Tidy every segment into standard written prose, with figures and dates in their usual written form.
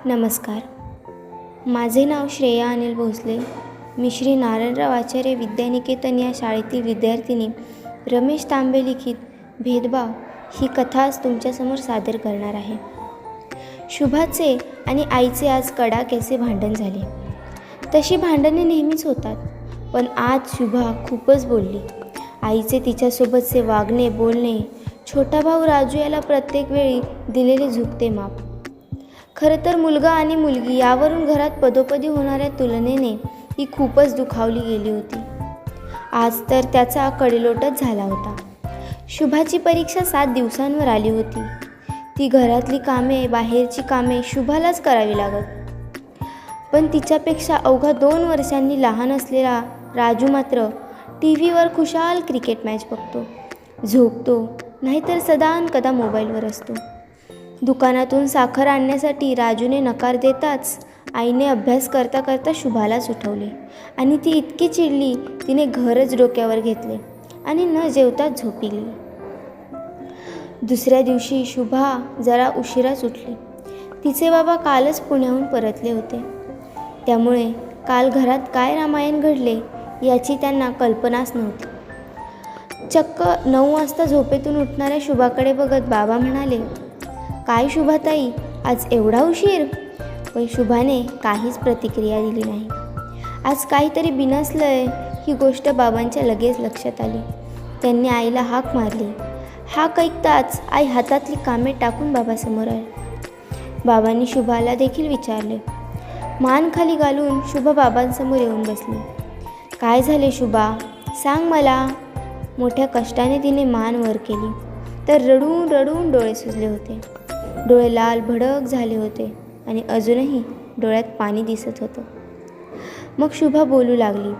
नमस्कार. माझे नाव श्रेया अनिल भोसले. मी श्री नारायणराव आचार्य विद्यानिकेतन या शाळेतील विद्यार्थिनी रमेश तांबे लिखित भेदभाव ही कथा आज तुमच्यासमोर सादर करणार आहे. शुभाचे आणि आईचे आज कडाक्याचे भांडण झाले. तशी भांडणे नेहमीच होतात, पण आज शुभा खूपच बोलली. आईचे तिच्यासोबतचे वागणे बोलणे, छोटा भाऊ राजू याला प्रत्येक वेळी दिलेले झुकते माप. खरं तर मुलगा आणि मुलगी यावरून घरात पदोपदी होणाऱ्या तुलनेने ती खूपच दुखावली गेली होती. आज तर त्याचा कडेलोटच झाला होता. शुभाची परीक्षा 7 दिवसांवर आली होती. ती घरातली कामे, बाहेरची कामे शुभालाच करावी लागत. पण तिच्यापेक्षा अवघा 2 वर्षांनी लहान असलेला राजू मात्र TV वर खुशाल क्रिकेट मॅच बघतो, झोपतो, नाहीतर सदानकदा मोबाईलवर असतो. दुकानातून साखर आणण्यासाठी राजूने नकार देताच आईने अभ्यास करता करता शुभालाच उठवले आणि ती इतकी चिडली तिने घरच डोक्यावर घेतले आणि न जेवताच झोपी गेली. दुसऱ्या दिवशी शुभा जरा उशिराच उठली. तिचे बाबा कालच पुण्याहून परतले होते, त्यामुळे काल घरात काय रामायण घडले याची त्यांना कल्पनाच नव्हती. चक्क 9 वाजता झोपेतून उठणाऱ्या शुभाकडे बघत बाबा म्हणाले, "काय शुभाताई, आज एवढा उशीर?" पण शुभाने काहीच प्रतिक्रिया दिली नाही. आज काहीतरी बिनसलंय ही गोष्ट बाबांच्या लगेच लक्षात आली. त्यांनी आईला हाक मारली. हाक ऐकताच आई हातातली कामे टाकून बाबासमोर आली. बाबांनी शुभाला देखील विचारले. मान खाली घालून शुभा बाबांसमोर येऊन बसली. "काय झाले शुभा, सांग मला." मोठ्या कष्टाने तिने मान वर केली तर रडून रडून डोळे सुजले होते. डोळे लाल भडक झाले होते आणि अजूनही डोळ्यात पाणी दिसत होतं. मग शुभा बोलू लागली.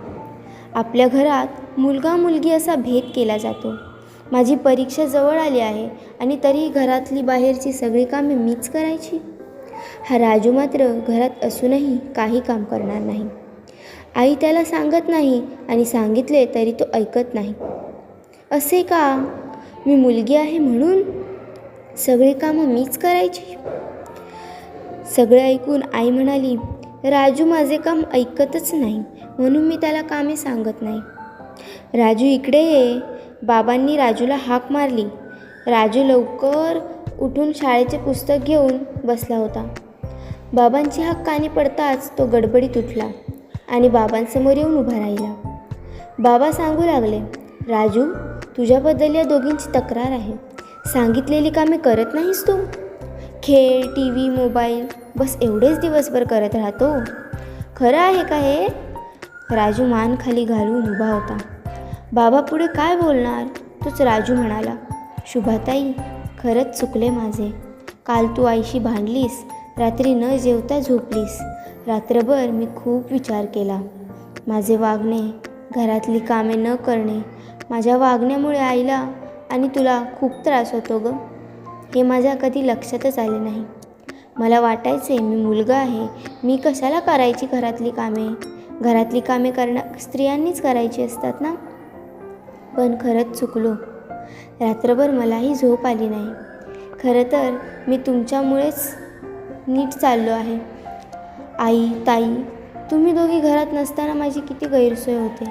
"आपल्या घरात मुलगा मुलगी असा भेद केला जातो. माझी परीक्षा जवळ आली आहे आणि तरीही घरातली बाहेरची सगळी कामे मीच करायची. हा राजू मात्र घरात असूनही काही काम करणार नाही. आई त्याला सांगत नाही आणि सांगितले तरी तो ऐकत नाही. असे का? मी मुलगी आहे म्हणून सगळी कामं मीच करायची?" सगळे ऐकून आई म्हणाली, "राजू माझे काम ऐकतच नाही म्हणून मी त्याला कामे सांगत नाही. राजू इकडे ये." बाबांनी राजूला हाक मारली. राजू लवकर उठून शाळेचे पुस्तक घेऊन बसला होता. बाबांची हाक कानी पडताच तो गडबडीत उठला आणि बाबांसमोर येऊन उभा राहिला. बाबा सांगू लागले, "राजू, तुझ्याबद्दल या दोघींची तक्रार आहे. सांगितलेली कामे करत नाहीस तू. खेळ, TV, मोबाईल बस एवढेच दिवसभर करत राहतो. खरं आहे का हे?" राजू मान खाली घालून उभा होता. बाबा पुढे काय बोलणार तोच राजू म्हणाला, "शुभाताई, खरंच चुकले माझे. काल तू आईशी भांडलीस, रात्री न जेवता झोपलीस. रात्रभर मी खूप विचार केला. माझे वागणे, घरातली कामे न करणे, माझ्या वागण्यामुळे आईला आणि तुला खूप त्रास होतो ग. हे माझ्या कधी लक्षातच आले नाही. मला वाटायचे मी मुलगा आहे, मी कशाला करायची घरातली कामे. घरातली कामे स्त्रियांनीच करायची असतात ना. पण खरंच चुकलो. रात्रभर मलाही झोप आली नाही. खरं तर मी तुमच्यामुळेच नीट चाललो आहे. आई, ताई, तुम्ही दोघी घरात नसताना माझी किती गैरसोय होते.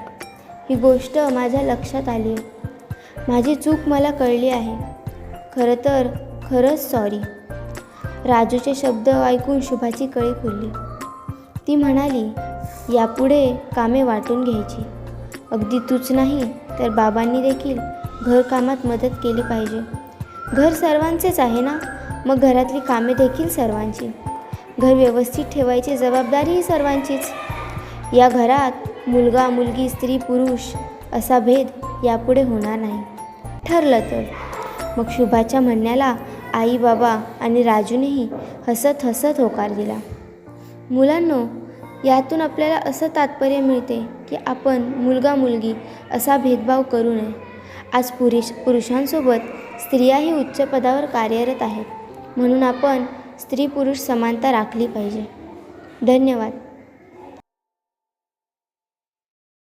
ही गोष्ट माझ्या लक्षात आली आहे. माझी चूक मला कळली आहे. खरं तर खरंच सॉरी." राजूचे शब्द ऐकून शुभाची कळी खुलली. ती म्हणाली, "यापुढे कामे वाटून घ्यायची. अगदी तूच नाही तर बाबांनी देखील घरकामात मदत केली पाहिजे. घर सर्वांचेच आहे ना, मग घरातली कामे देखील सर्वांची. घर व्यवस्थित ठेवायची जबाबदारीही सर्वांचीच. या घरात मुलगा मुलगी, स्त्री पुरुष असा भेद यापुढे होणार नाही. ठरलं तर." मग शुभाच्या म्हणण्याला आई, बाबा आणि राजूनेही हसत हसत होकार दिला. मुलांनो, यातून आपल्याला असं तात्पर्य मिळते की आपण मुलगा मुलगी असा भेदभाव करू नये. आज पुरुषांसोबत स्त्रियाही उच्च पदावर कार्यरत आहेत, म्हणून आपण स्त्री पुरुष समानता राखली पाहिजे. धन्यवाद.